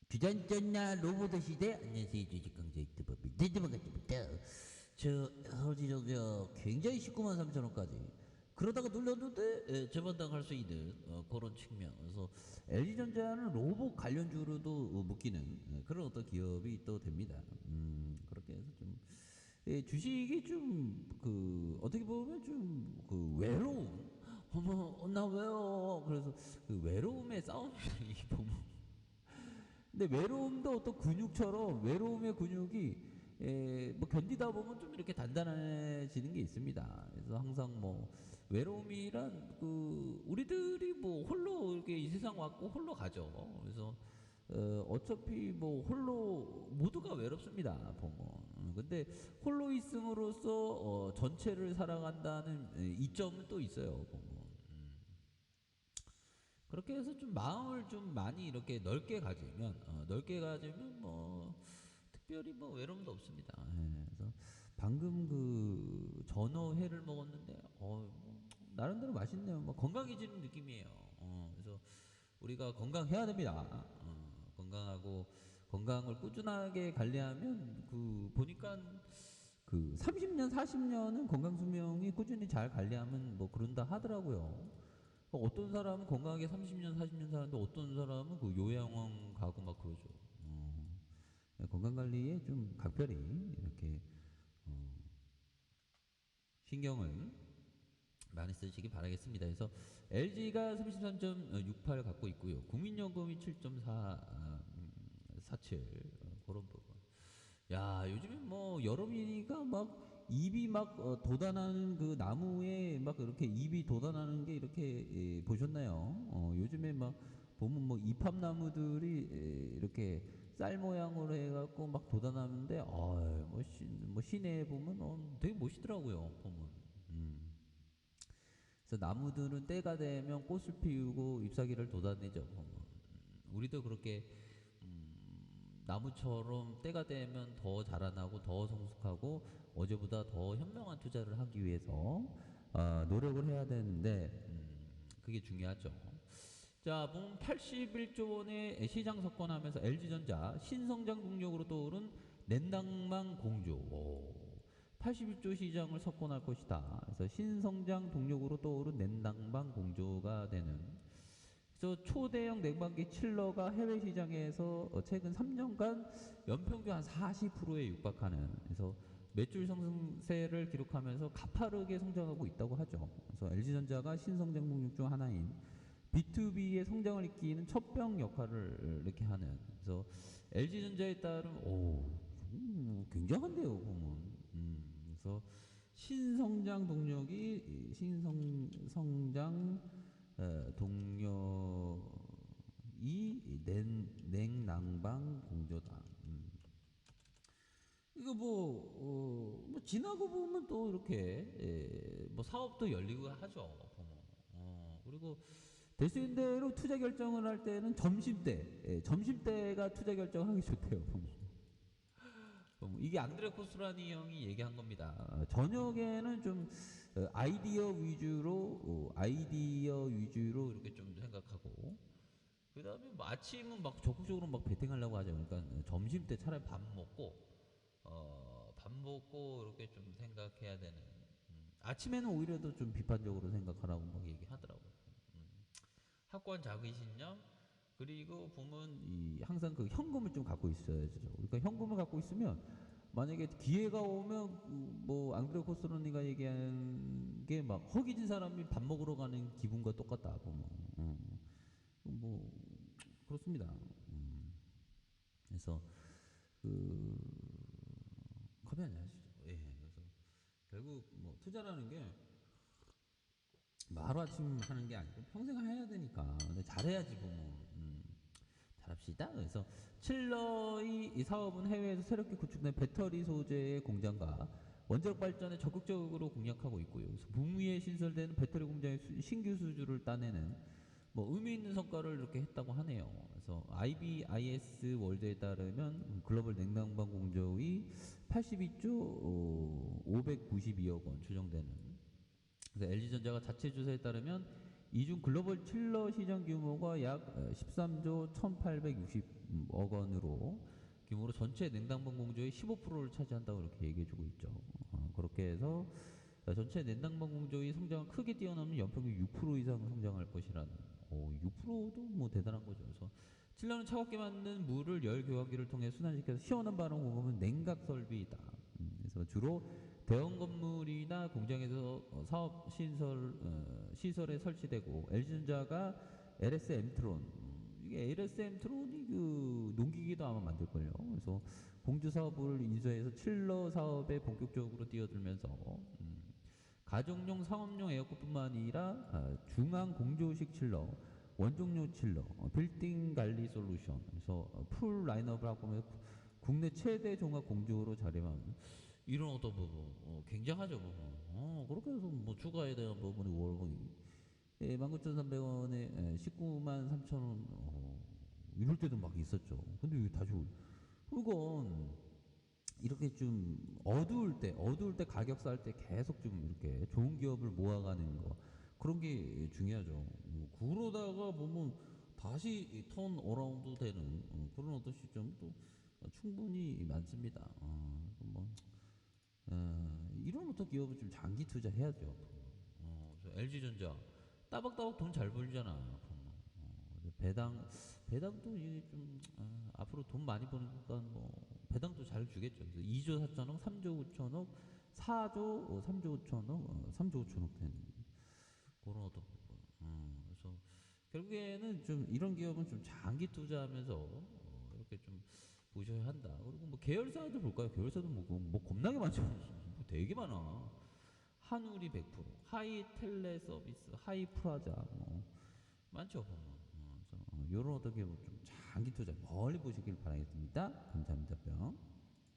주전전야 로봇 시대 안녕하세요 주식강좌 유튜버 민재드만가입니다. 저 서울지역 굉장히 19만 3천원까지 그러다가 눌렀는데 재반당 할 수 있는 그런 측면. 그래서 LG전자는 로봇 관련주로도 묶이는 그런 어떤 기업이 또 됩니다. 그렇게 해서 좀 주식이 좀 어떻게 보면 좀 외로움, 어머 나 왜요? 그래서 그 외로움의 싸움이 보면. 근데 외로움도 어떤 근육처럼 외로움의 근육이 뭐 견디다 보면 좀 이렇게 단단해지는 게 있습니다. 그래서 항상 뭐 외로움이란 우리들이 뭐 홀로 이렇게 이 세상 왔고 홀로 가죠. 그래서 어차피 뭐 홀로 모두가 외롭습니다 보면. 근데 홀로 있음으로써 전체를 살아간다는 이점은 또 있어요 보면. 그렇게 해서 좀 마음을 좀 많이 이렇게 넓게 가지면 뭐 특별히 뭐 외로움도 없습니다. 예, 그래서 방금 전어회를 먹었는데 뭐 나름대로 맛있네요. 뭐 건강해지는 느낌이에요. 그래서 우리가 건강해야 됩니다. 건강하고 건강을 꾸준하게 관리하면 보니까 30년 40년은 건강 수명이 꾸준히 잘 관리하면 뭐 그런다 하더라고요. 어떤 사람은 건강하게 30년, 40년 사는데 어떤 사람은 요양원 가고 막 그러죠. 건강관리에 좀 각별히 이렇게 신경을 많이 쓰시기 바라겠습니다. 그래서 LG가 33.68 갖고 있고요. 국민연금이 7.47 그런 부분. 야, 요즘에 뭐 여름이니까 막 잎이 막 돋아나는 나무에 막 이렇게 잎이 돋아나는 게 이렇게 보셨나요? 요즘에 막 보면 뭐 이팝나무들이 이렇게 쌀 모양으로 해갖고 막 돋아나는데 뭐 시내에 보면 되게 멋있더라고요 보면. 그래서 나무들은 때가 되면 꽃을 피우고 잎사귀를 돋아내죠 보면. 우리도 그렇게 나무처럼 때가 되면 더 자라나고 더 성숙하고 어제보다 더 현명한 투자를 하기 위해서 노력을 해야 되는데 그게 중요하죠. 자, 보면 81조 원의 시장 석권하면서 LG전자 신성장 동력으로 떠오른 낸당망 공조. 81조 시장을 석권할 것이다. 그래서 신성장 동력으로 떠오른 낸당방 공조가 되는. 그래서 초대형 냉방기 칠러가 해외 시장에서 최근 3년간 연평균 한 40%에 육박하는. 그래서 매출 상승세를 기록하면서 가파르게 성장하고 있다고 하죠. 그래서 LG전자가 신성장 동력 중 하나인 B2B의 성장을 이끄는 첩병 역할을 이렇게 하는. 그래서 LG전자에 따르면 굉장한데요 보면. 그래서 신성장 동력이 동력이 냉난방 공조다. 이거 뭐 지나고 보면 또 이렇게 뭐 사업도 열리고 하죠 보면. 그리고 대수인대로 투자 결정을 할 때는 점심때가 투자 결정을 하기 좋대요 보면. 이게 안드레 코스라니 형이 얘기한 겁니다. 저녁에는 좀 아이디어 위주로 이렇게 좀 생각하고, 그 다음에 뭐 아침은 막 적극적으로 막 베팅하려고 하죠. 그러니까 점심 때 차라리 밥 먹고 이렇게 좀 생각해야 되는. 아침에는 오히려 더 좀 비판적으로 생각하라고 막 얘기하더라고요. 학관 자기신념, 그리고 보면 항상 현금을 좀 갖고 있어야죠. 그러니까 현금을 갖고 있으면 만약에 기회가 오면 뭐 앙드레 코스로니가 얘기한 게 막 허기진 사람이 밥 먹으러 가는 기분과 똑같다 보면. 뭐 그렇습니다. 그래서 컵이 안 나시죠. 예. 그래서 결국 뭐 투자라는 게 하루아침 하는 게 아니고 평생 해야 되니까. 근데 잘해야지 보면. 잘합시다. 그래서 칠러의 이 사업은 해외에서 새롭게 구축된 배터리 소재의 공장과 원자력 발전에 적극적으로 공략하고 있고요. 그래서 북미에 신설되는 배터리 공장의 신규 수주를 따내는 뭐 의미 있는 성과를 이렇게 했다고 하네요. 그래서 IBIS 월드에 따르면 글로벌 냉난방 공조의 82조 592억 원 추정되는. 그래서 LG전자가 자체 조사에 따르면 이중 글로벌 칠러 시장 규모가 약 13조 1,860억 원으로 규모로 전체 냉당방 공조의 15%를 차지한다고 이렇게 얘기해주고 있죠. 그렇게 해서 전체 냉당방 공조의 성장을 크게 뛰어넘는 연평균 6% 이상 성장할 것이라는 6%도 뭐 대단한 거죠. 그래서 칠러는 차갑게 만든 물을 열 교환기를 통해 순환시켜서 시원한 바람 공급은 냉각 설비이다. 그래서 주로 대형 건물이나 공장에서 사업 시설에 설치되고 LG전자가 LS 엠트론 이게 LS 엠트론이 그 농기기도 아마 만들걸요. 그래서 공주 사업을 인수해서 칠러 사업에 본격적으로 뛰어들면서 가정용 상업용 에어컨뿐만 아니라 중앙 공조식 칠러, 원종료 칠러, 빌딩 관리 솔루션, 그래서 풀 라인업을 하고 보면 국내 최대 종합 공조로 자리하는 이런 어떤 부분 굉장하죠 부분. 그렇게 해서 뭐 추가에 대한 부분이 월급이 19,300원에 19만 3천 원 이럴 때도 막 있었죠. 근데 왜 다시 그건 이렇게 좀 어두울 때 가격 쌀 때 계속 좀 이렇게 좋은 기업을 모아가는 거 그런 게 중요하죠. 그러다가 보면 다시 턴 어라운드 되는 그런 어떤 시점도 충분히 많습니다. 이런 어떤 기업은 좀 장기 투자해야죠. LG전자 따박따박 돈 잘 벌잖아. 배당도 이게 좀 앞으로 돈 많이 버니까 뭐 배당도 잘 주겠죠. 그래서 2조 4천억, 3조 5천억, 4조 3조 5천억, 3조 5천억 되는 그런 어떤 부분. 그래서 결국에는 좀 이런 기업은 좀 장기 투자하면서 이렇게 좀 보셔야 한다. 그리고 뭐 계열사도 볼까요? 계열사도 뭐 겁나게 많죠. 뭐 되게 많아. 한우리 100%, 하이 텔레 서비스, 하이 프라자 뭐 많죠. 보면. 그래서 이런 어떻게 좀 장기 투자 멀리 보시길 바라겠습니다.